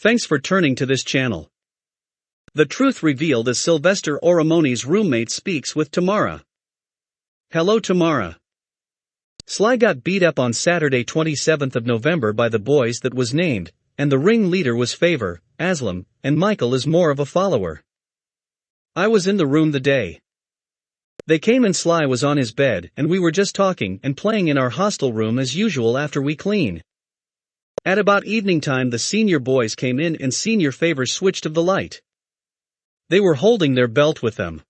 Thanks for turning to this channel. The truth revealed as Sylvester Oromoni's roommate speaks with Tamara. Hello Tamara. Sly got beat up on Saturday 27th of November by the boys that was named, and the ringleader was Favor, Aslam, and Michael is more of a follower. I was in the room the day they came and Sly was on his bed and we were just talking and playing in our hostel room as usual after we clean. At about evening time the senior boys came in and Senior Favor switched off the light. They were holding their belt with them.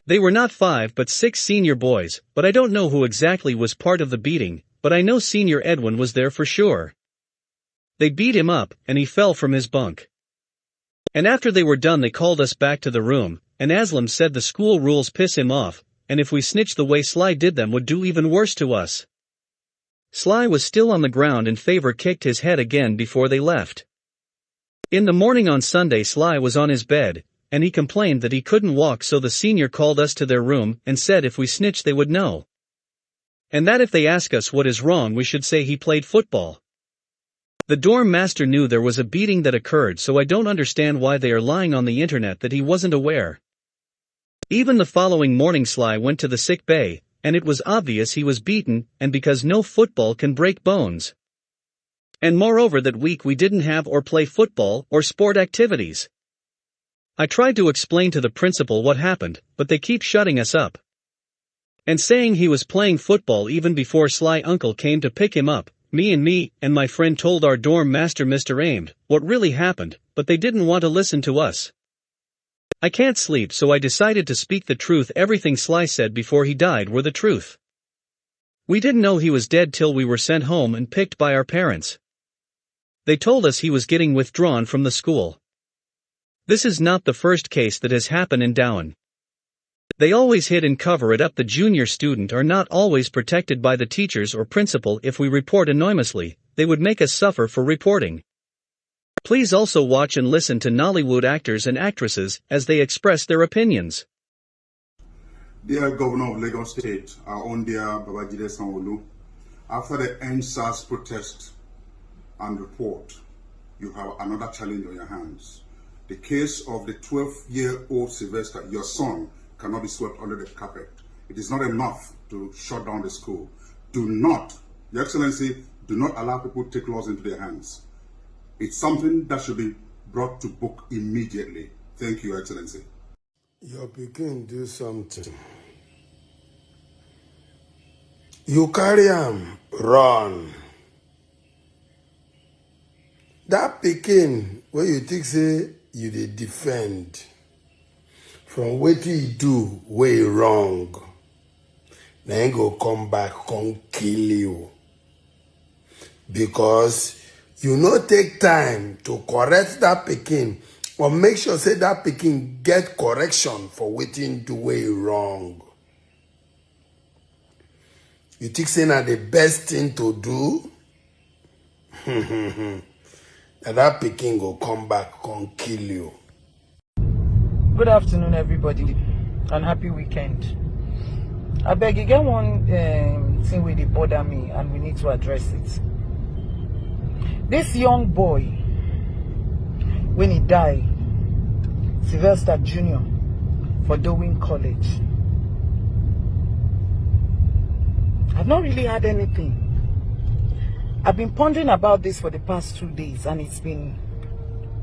They were not 5 but 6 senior boys, but I don't know who exactly was part of the beating, but I know Senior Edwin was there for sure. They beat him up, and he fell from his bunk. And after they were done they called us back to the room, and Aslam said the school rules piss him off, and if we snitched the way Sly did them would do even worse to us. Sly was still on the ground and Favor kicked his head again before they left. In the morning on Sunday Sly was on his bed, and he complained that he couldn't walk, so the senior called us to their room and said if we snitched they would know. And that if they ask us what is wrong we should say he played football. The dorm master knew there was a beating that occurred, so I don't understand why they are lying on the internet that he wasn't aware. Even the following morning Sly went to the sick bay, and it was obvious he was beaten, and because no football can break bones. And moreover that week we didn't have or play football or sport activities. I tried to explain to the principal what happened, but they keep shutting us up. And saying he was playing football even before Sly uncle came to pick him up. Me and my friend told our dorm master Mr. Aimed what really happened, but they didn't want to listen to us. I can't sleep, so I decided to speak the truth. Everything Sly said before he died were the truth. We didn't know he was dead till we were sent home and picked by our parents. They told us he was getting withdrawn from the school. This is not the first case that has happened in Dowen. They always hid and cover it up. The junior student are not always protected by the teachers or principal. If we report annoymously, they would make us suffer for reporting. Please also watch and listen to Nollywood actors and actresses as they express their opinions. Dear Governor of Lagos State, our own dear Babajide Sanwo-Olu, after the NSAS protest and report, you have another challenge on your hands. The case of the 12-year-old Sylvester, your son, cannot be swept under the carpet. It is not enough to shut down the school. Do not, Your Excellency, do not allow people to take laws into their hands. It's something that should be brought to book immediately. Thank you, Your Excellency. Your pikin do something. You carry him, run. That pikin, where you think say you dey defend, from wetin he do way wrong, then go come back, come kill you. Because you no take time to correct that pikin or make sure say that pikin get correction for wetin do way wrong. You think say na the best thing to do? And that pikin go come back, come kill you. Good afternoon, everybody, and happy weekend. I beg you, get one thing wey dey bother me, and we need to address it. This young boy, when he died, Sylvester Jr. for Dowen College, I've not really had anything. I've been pondering about this for the past 2 days, and it's been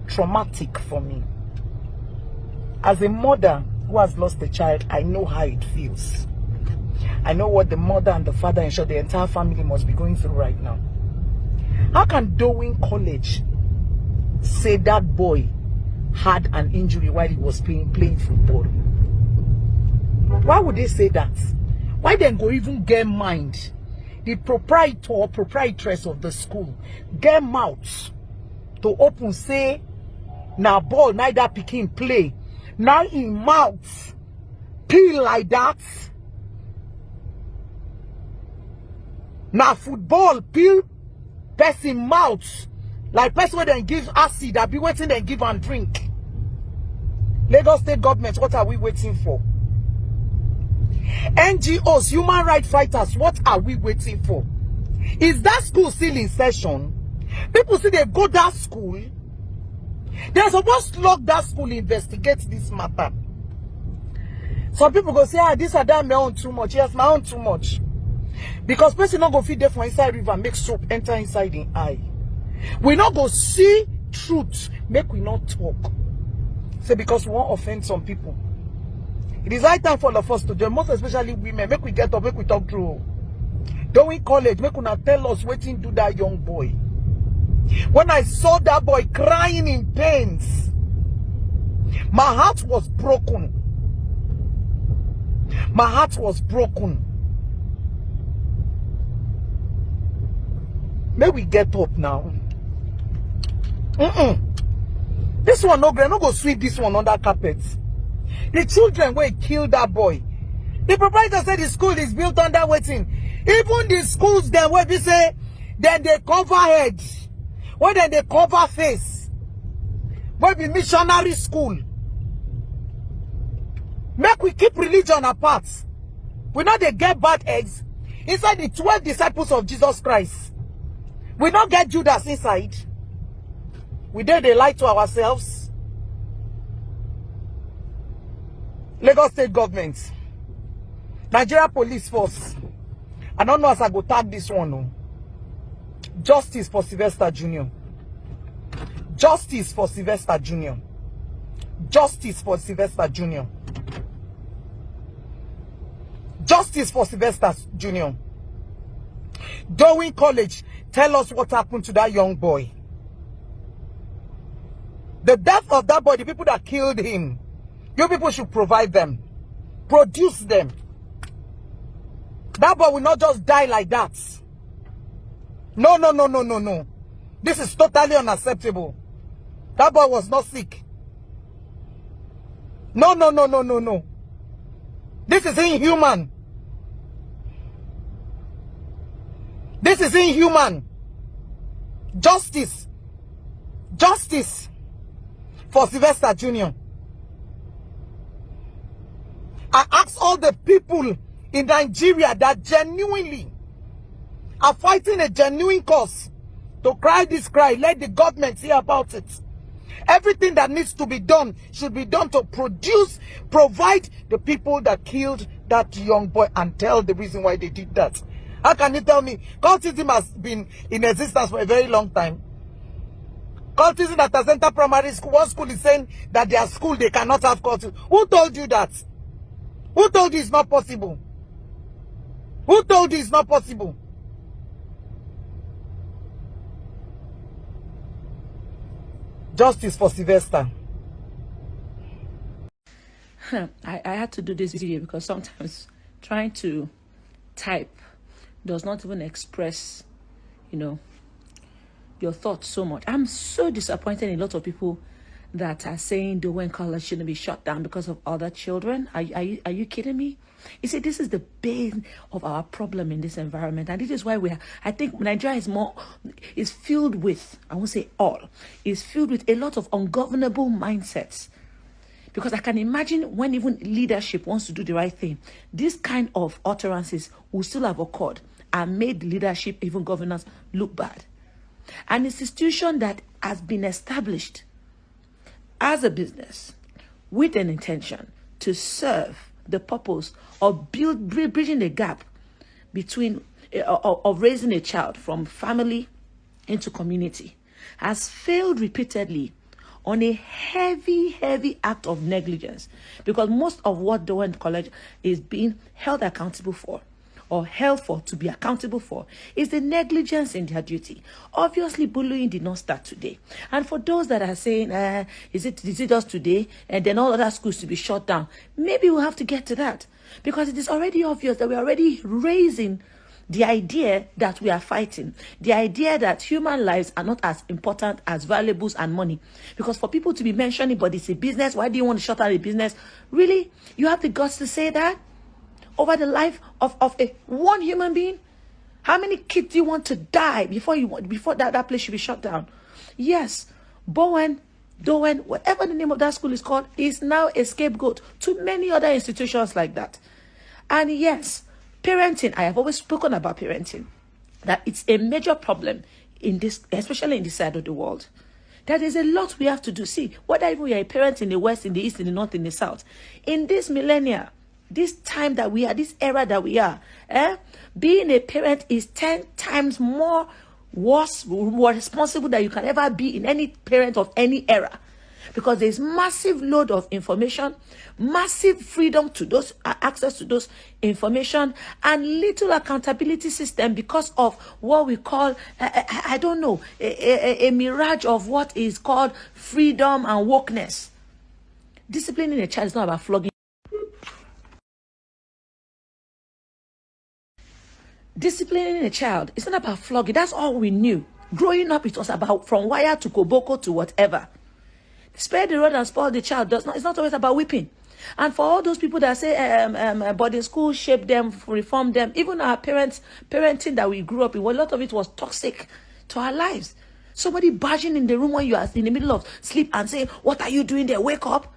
traumatic for me. As a mother who has lost a child, I know how it feels. I know what the mother and the father, and sure the entire family must be going through right now. How can Dowen College say that boy had an injury while he was playing football? Why would they say that? Why then go even get mind? The proprietor or proprietress of the school get mouth to open say, now ball neither pikin play. Now in mouth peel like that. Now football peel person mouth like person then give acid that be waiting and give and drink. Lagos State government, what are we waiting for? NGOs, human rights fighters, what are we waiting for? Is that school still in session? People say they go to that school They're supposed to lock that school, investigate this matter. Some people go say, this or that, my own too much. Yes, my own too much. Because person not go feed there for inside river, make soap enter inside the eye. We not go see truth, make we not talk. Say because we won't offend some people. It is high time for all of us to do, most especially women. Make we get up, make we talk through. Dowen college, make una tell us waiting to that young boy. When I saw that boy crying in pains, my heart was broken. My heart was broken. May we get up now. This one no go sweep this one under carpet. The children will kill that boy. The proprietor said the school is built under waiting. Even the schools then where we say then they cover head, where then they cover face, where be missionary school. Make we keep religion apart. We know they get bad eggs inside the 12 disciples of Jesus Christ. We not get Judas inside. We did they lie to ourselves. Lagos State government, Nigeria Police Force. I don't know as I go tag this one. No. Justice for Sylvester Jr. Justice for Sylvester Jr. Justice for Sylvester Jr. Justice for Sylvester Jr. Dowen College, tell us what happened to that young boy. The death of that boy, the people that killed him, you people should provide them. Produce them. That boy will not just die like that. No, no, no, no, no, no. This is totally unacceptable. That boy was not sick. No, no, no, no, no, no. This is inhuman. This is inhuman. Justice. Justice for Sylvester Jr. I ask all the people in Nigeria that genuinely are fighting a genuine cause to cry this cry. Let the government hear about it. Everything that needs to be done should be done to provide the people that killed that young boy and tell the reason why they did that. How can you tell me? Cultism has been in existence for a very long time. Cultism at Azenta Primary School, one school is saying that their school, they cannot have cultism. Who told you that? Who told you it's not possible? Who told you it's not possible? Justice for Sylvester. I had to do this video because sometimes trying to type does not even express, your thoughts so much. I'm so disappointed in a lot of people that are saying Dowen College shouldn't be shut down because of other children. Are you kidding me? You see, this is the base of our problem in this environment, and this is why I think Nigeria is filled with, I won't say all, is filled with a lot of ungovernable mindsets. Because I can imagine when even leadership wants to do the right thing, this kind of utterances will still have occurred and made leadership, even governance, look bad. An institution that has been established as a business with an intention to serve the purpose of bridging the gap between of raising a child from family into community has failed repeatedly on a heavy act of negligence, because most of what Dowen College is being held accountable for or held for to be accountable for is the negligence in their duty. Obviously, bullying did not start today. And for those that are saying, is it just today and then all other schools to be shut down, maybe we'll have to get to that, because it is already obvious that we're already raising the idea that we are fighting, the idea that human lives are not as important as valuables and money. Because for people to be mentioning, but it's a business, why do you want to shut down a business? Really? You have the guts to say that? Over the life of one human being? How many kids do you want to die before that place should be shut down? Yes, Dowen, whatever the name of that school is called, is now a scapegoat to many other institutions like that. And yes, parenting, I have always spoken about parenting, that it's a major problem in this, especially in this side of the world. There is a lot we have to do. See, whether even you're a parent in the West, in the East, in the North, in the South, in this millennia, this time that we are, this era that we are, being a parent is 10 times more responsible than you can ever be in any parent of any era. Because there's massive load of information, massive freedom to those access to those information, and little accountability system because of what we call I don't know, a mirage of what is called freedom and wokeness. Disciplining a child is not about flogging. Disciplining a child is not about flogging. That's all we knew. Growing up, it was about from wire to koboko to whatever. Spare the rod and spoil the child. It's not always about whipping. And for all those people that say boarding school shaped them, reformed them, even our parenting that we grew up in, well, a lot of it was toxic to our lives. Somebody barging in the room when you are in the middle of sleep and saying, "What are you doing there? Wake up."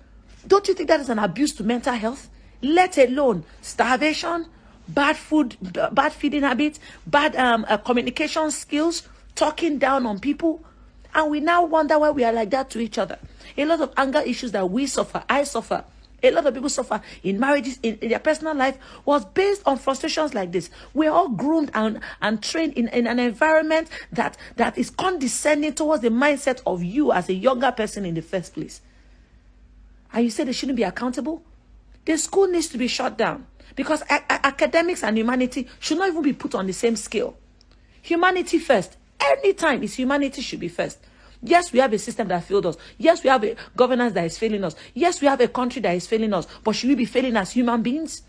Don't you think that is an abuse to mental health? Let alone starvation, bad food, bad feeding habits, bad communication skills, talking down on people. And we now wonder why we are like that to each other. A lot of anger issues that we suffer, I suffer, a lot of people suffer in marriages, in their personal life, was based on frustrations like this. We're all groomed and trained in an environment that is condescending towards the mindset of you as a younger person in the first place. And you say they shouldn't be accountable? The school needs to be shut down because academics and humanity should not even be put on the same scale. Humanity first. Anytime it's humanity should be first. Yes, we have a system that failed us. Yes, we have a governance that is failing us. Yes, we have a country that is failing us. But should we be failing as human beings?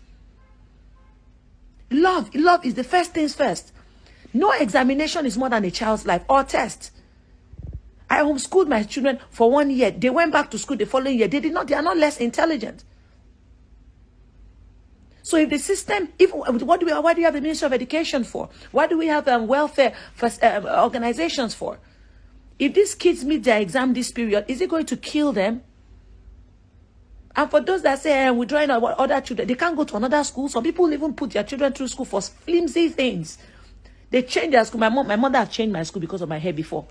Love is the first things first. No examination is more than a child's life or test. I homeschooled my children for 1 year. They went back to school the following year. They are not less intelligent. So if the system, why do we have the Ministry of Education for? Why do we have welfare organizations for? If these kids meet their exam this period, is it going to kill them? And for those that say withdrawing other children, they can't go to another school. Some people even put their children through school for flimsy things. They change their school. My mother has changed my school because of my hair before,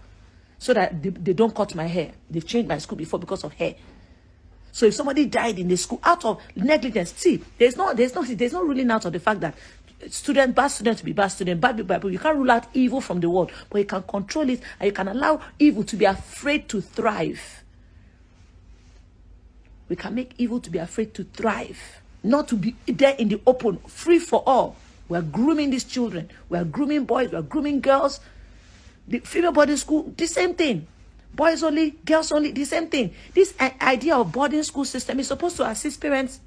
so that they don't cut my hair. They've changed my school before because of hair. So if somebody died in the school out of negligence, see, there's no ruling out of the fact that bad students to be bad students, bad people. You can't rule out evil from the world, but you can control it, and you can allow evil to be afraid to thrive. We can make evil to be afraid to thrive, not to be there in the open, free for all. We're grooming these children. We're grooming boys. We're grooming girls. The female boarding school, the same thing. Boys only, girls only, the same thing. This idea of boarding school system is supposed to assist parents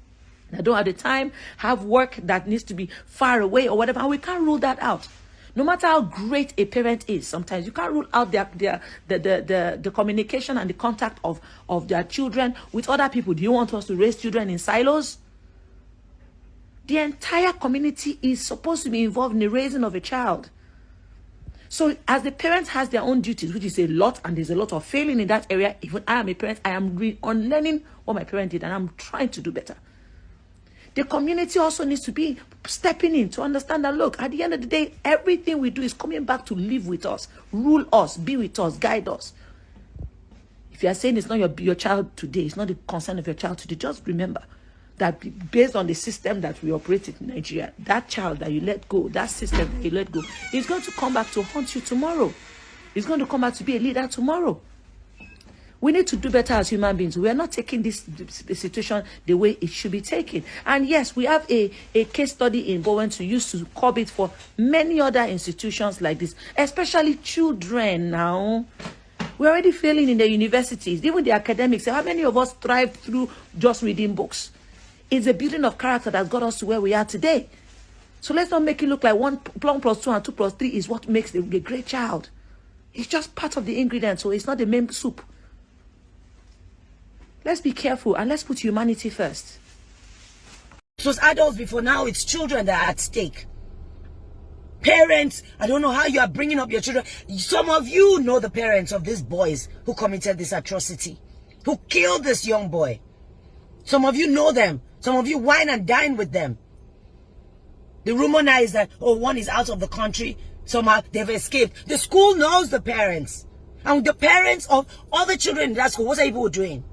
that don't have the time, have work that needs to be far away or whatever, and we can't rule that out. No matter how great a parent is, sometimes you can't rule out the communication and the contact of their children with other people. Do you want us to raise children in silos? The entire community is supposed to be involved in the raising of a child. So as the parents has their own duties, which is a lot, and there's a lot of failing in that area. Even I am a parent, I am unlearning what my parent did, and I'm trying to do better. The community also needs to be stepping in to understand that, look, at the end of the day, everything we do is coming back to live with us, rule us, be with us, guide us. If you are saying it's not your child today, it's not the concern of your child today, just remember that based on the system that we operate in Nigeria, that child that you let go, that system that you let go, is going to come back to haunt you tomorrow. It's going to come back to be a leader tomorrow. We need to do better as human beings. We are not taking this situation the way it should be taken. And yes, we have a case study in Dowen to use to curb it for many other institutions like this, especially children now. We're already failing in the universities, even the academics. How many of us thrive through just reading books? It's the building of character that got us to where we are today. So let's not make it look like 1 plus 2 and 2 plus 3 is what makes a great child. It's just part of the ingredients, so it's not the main soup. Let's be careful and let's put humanity first. It was adults before, now it's children that are at stake. Parents, I don't know how you are bringing up your children. Some of you know the parents of these boys who committed this atrocity, who killed this young boy. Some of you know them. Some of you wine and dine with them. The rumor now is that, oh, one is out of the country. Somehow they've escaped. The school knows the parents. And the parents of other children in that school, what are people doing?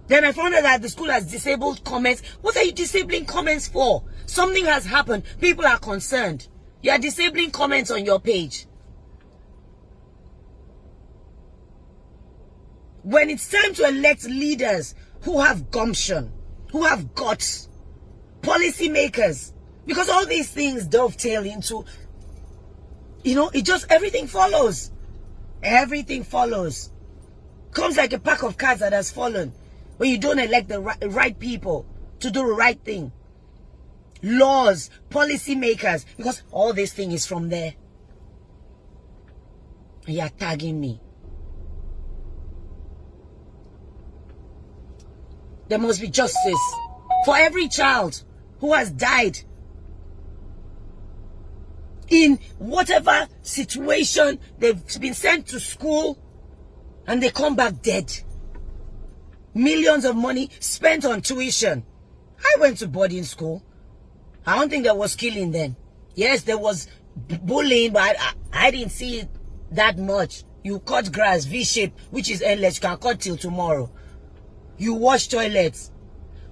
Then I found out that the school has disabled comments. What are you disabling comments for? Something has happened. People are concerned. You are disabling comments on your page. When it's time to elect leaders who have gumption, who have guts, policy makers, because all these things dovetail into, it just, everything follows. Everything follows. Comes like a pack of cards that has fallen when you don't elect the right people to do the right thing. Laws, policy makers, because all this thing is from there. And you're tagging me. There must be justice for every child who has died in whatever situation. They've been sent to school and they come back dead. Millions of money spent on tuition. I went to boarding school. I don't think there was killing then. Yes, there was bullying, but I didn't see it that much. You cut grass, V-shape, which is endless. You can cut till tomorrow. You wash toilets,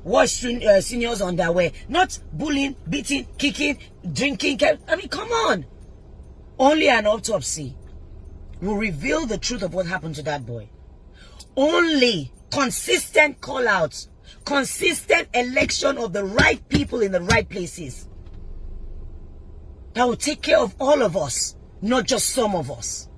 wash seniors' underwear. Not bullying, beating, kicking, drinking. I mean, come on. Only an autopsy will reveal the truth of what happened to that boy. Only consistent call-outs, consistent election of the right people in the right places that will take care of all of us, not just some of us.